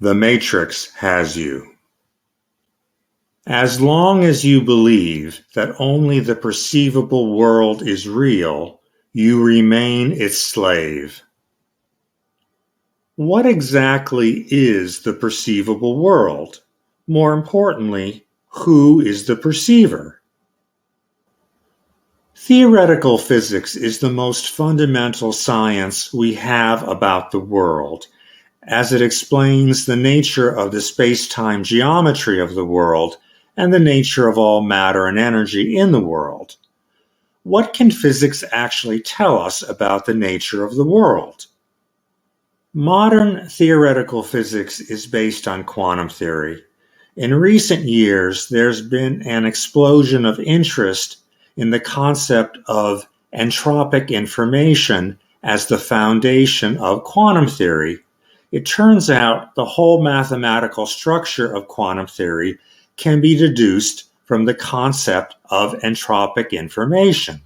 The Matrix has you. As long as you believe that only the perceivable world is real, you remain its slave. What exactly is the perceivable world? More importantly, who is the perceiver? Theoretical physics is the most fundamental science we have about the world, as it explains the nature of the space-time geometry of the world and the nature of all matter and energy in the world. What can physics actually tell us about the nature of the world? Modern theoretical physics is based on quantum theory. In recent years, there's been an explosion of interest in the concept of entropic information as the foundation of quantum theory. It turns out the whole mathematical structure of quantum theory can be deduced from the concept of entropic information.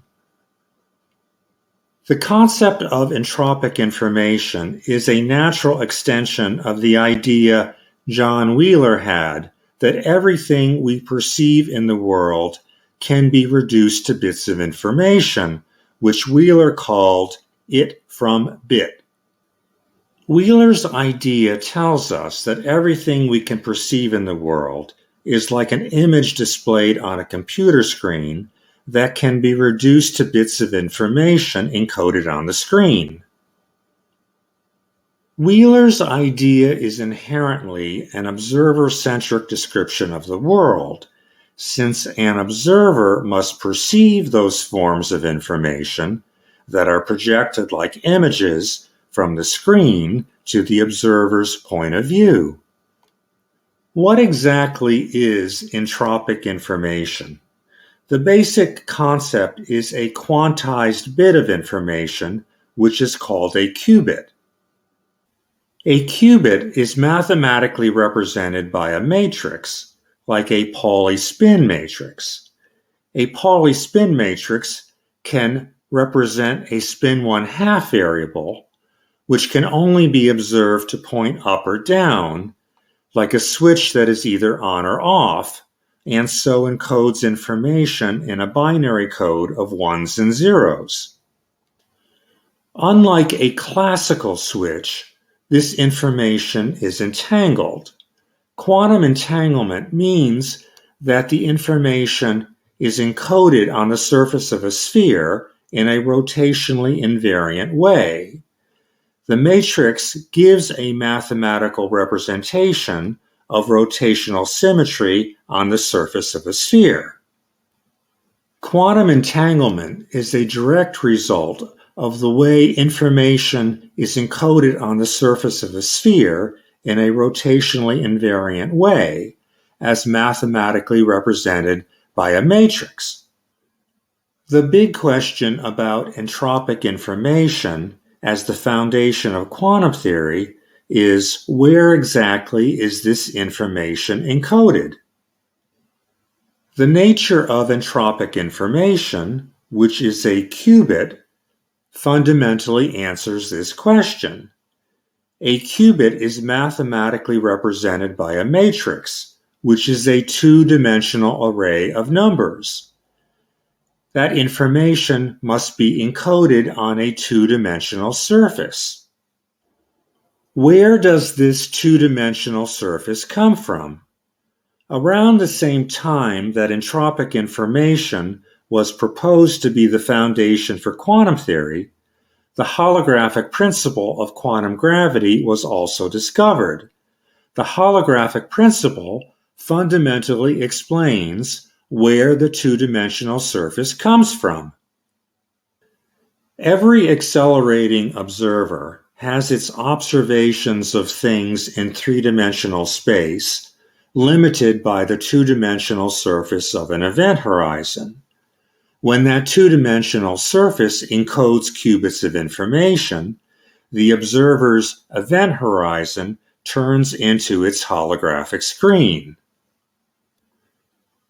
The concept of entropic information is a natural extension of the idea John Wheeler had that everything we perceive in the world can be reduced to bits of information, which Wheeler called it from bit. Wheeler's idea tells us that everything we can perceive in the world is like an image displayed on a computer screen that can be reduced to bits of information encoded on the screen. Wheeler's idea is inherently an observer-centric description of the world, since an observer must perceive those forms of information that are projected like images from the screen to the observer's point of view. What exactly is entropic information? The basic concept is a quantized bit of information, which is called a qubit. A qubit is mathematically represented by a matrix, like a Pauli spin matrix. A Pauli spin matrix can represent a spin 1/2 variable, which can only be observed to point up or down, like a switch that is either on or off, and so encodes information in a binary code of ones and zeros. Unlike a classical switch, this information is entangled. Quantum entanglement means that the information is encoded on the surface of a sphere in a rotationally invariant way. The matrix gives a mathematical representation of rotational symmetry on the surface of a sphere. Quantum entanglement is a direct result of the way information is encoded on the surface of a sphere in a rotationally invariant way, as mathematically represented by a matrix. The big question about entropic information as the foundation of quantum theory is where exactly is this information encoded? The nature of entropic information, which is a qubit, fundamentally answers this question. A qubit is mathematically represented by a matrix, which is a two-dimensional array of numbers. That information must be encoded on a two-dimensional surface. Where does this two-dimensional surface come from? Around the same time that entropic information was proposed to be the foundation for quantum theory, the holographic principle of quantum gravity was also discovered. The holographic principle fundamentally explains where the two-dimensional surface comes from. Every accelerating observer has its observations of things in three-dimensional space limited by the two-dimensional surface of an event horizon. When that two-dimensional surface encodes qubits of information, the observer's event horizon turns into its holographic screen.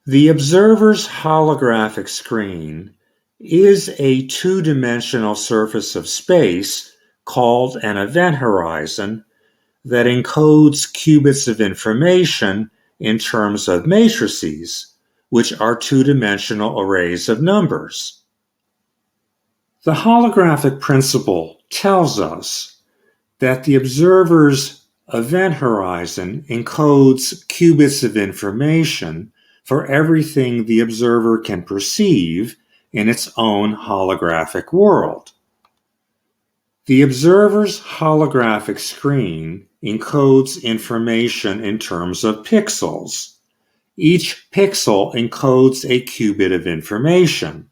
The observer's holographic screen is a two-dimensional surface of space called an event horizon that encodes qubits of information in terms of matrices, which are two-dimensional arrays of numbers. The holographic principle tells us that the observer's event horizon encodes qubits of information for everything the observer can perceive in its own holographic world. The observer's holographic screen encodes information in terms of pixels. Each pixel encodes a qubit of information.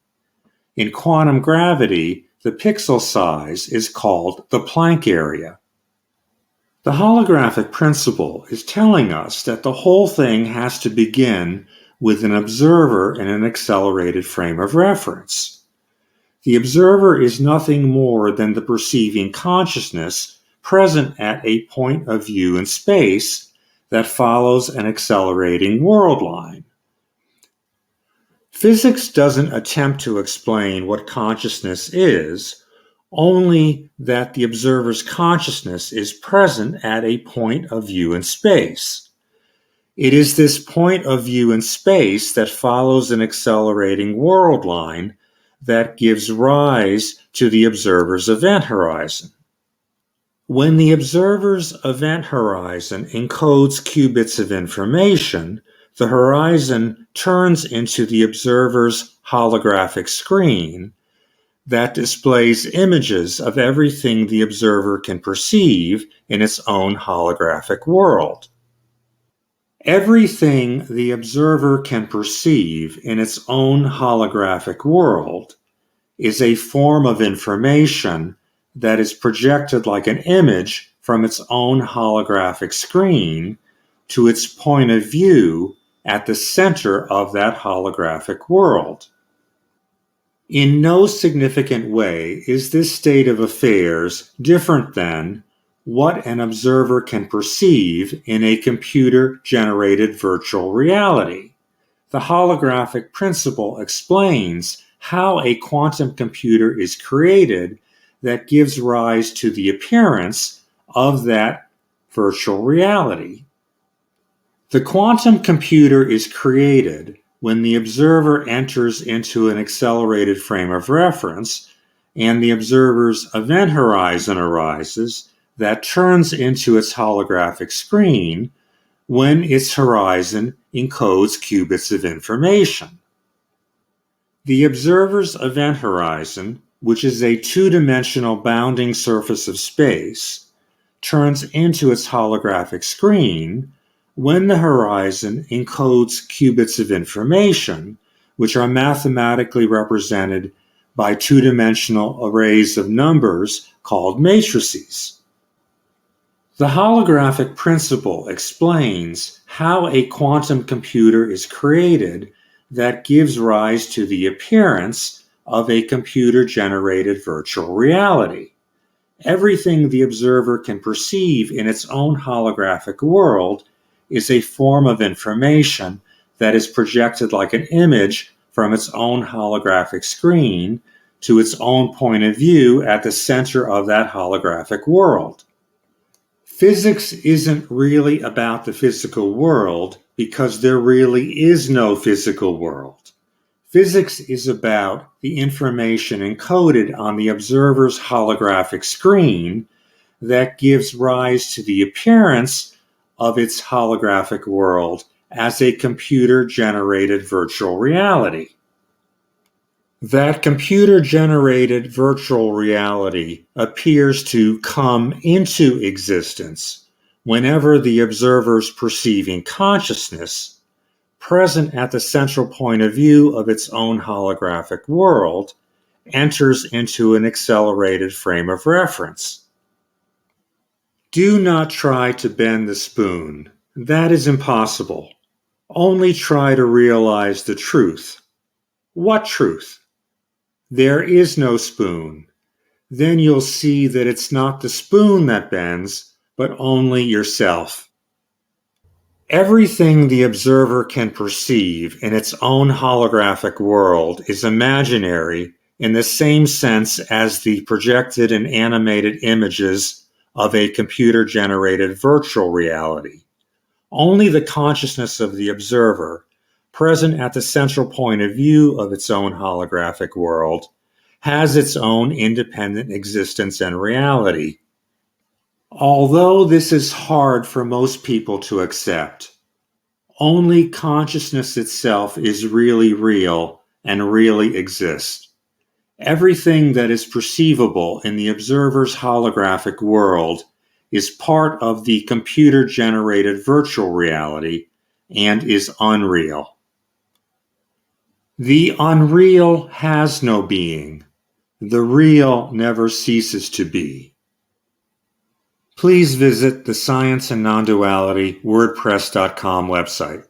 In quantum gravity, the pixel size is called the Planck area. The holographic principle is telling us that the whole thing has to begin with an observer in an accelerated frame of reference. The observer is nothing more than the perceiving consciousness present at a point of view in space that follows an accelerating world line. Physics doesn't attempt to explain what consciousness is, only that the observer's consciousness is present at a point of view in space. It is this point of view in space that follows an accelerating world line that gives rise to the observer's event horizon. When the observer's event horizon encodes qubits of information, the horizon turns into the observer's holographic screen that displays images of everything the observer can perceive in its own holographic world. Everything the observer can perceive in its own holographic world is a form of information that is projected like an image from its own holographic screen to its point of view at the center of that holographic world. In no significant way is this state of affairs different than what an observer can perceive in a computer-generated virtual reality. The holographic principle explains how a quantum computer is created that gives rise to the appearance of that virtual reality. The quantum computer is created when the observer enters into an accelerated frame of reference and the observer's event horizon arises that turns into its holographic screen when its horizon encodes qubits of information. The observer's event horizon, which is a two-dimensional bounding surface of space, turns into its holographic screen when the horizon encodes qubits of information, which are mathematically represented by two-dimensional arrays of numbers called matrices. The holographic principle explains how a quantum computer is created that gives rise to the appearance of a computer-generated virtual reality. Everything the observer can perceive in its own holographic world is a form of information that is projected like an image from its own holographic screen to its own point of view at the center of that holographic world. Physics isn't really about the physical world because there really is no physical world. Physics is about the information encoded on the observer's holographic screen that gives rise to the appearance of its holographic world as a computer-generated virtual reality. That computer-generated virtual reality appears to come into existence whenever the observer's perceiving consciousness, present at the central point of view of its own holographic world, enters into an accelerated frame of reference. Do not try to bend the spoon. That is impossible. Only try to realize the truth. What truth? There is no spoon. Then you'll see that it's not the spoon that bends, but only yourself. Everything the observer can perceive in its own holographic world is imaginary in the same sense as the projected and animated images of a computer-generated virtual reality. Only the consciousness of the observer, present at the central point of view of its own holographic world, has its own independent existence and reality. Although this is hard for most people to accept, only consciousness itself is really real and really exists. Everything that is perceivable in the observer's holographic world is part of the computer-generated virtual reality and is unreal. The unreal has no being. The real never ceases to be. Please visit the Science and Non-Duality WordPress.com website.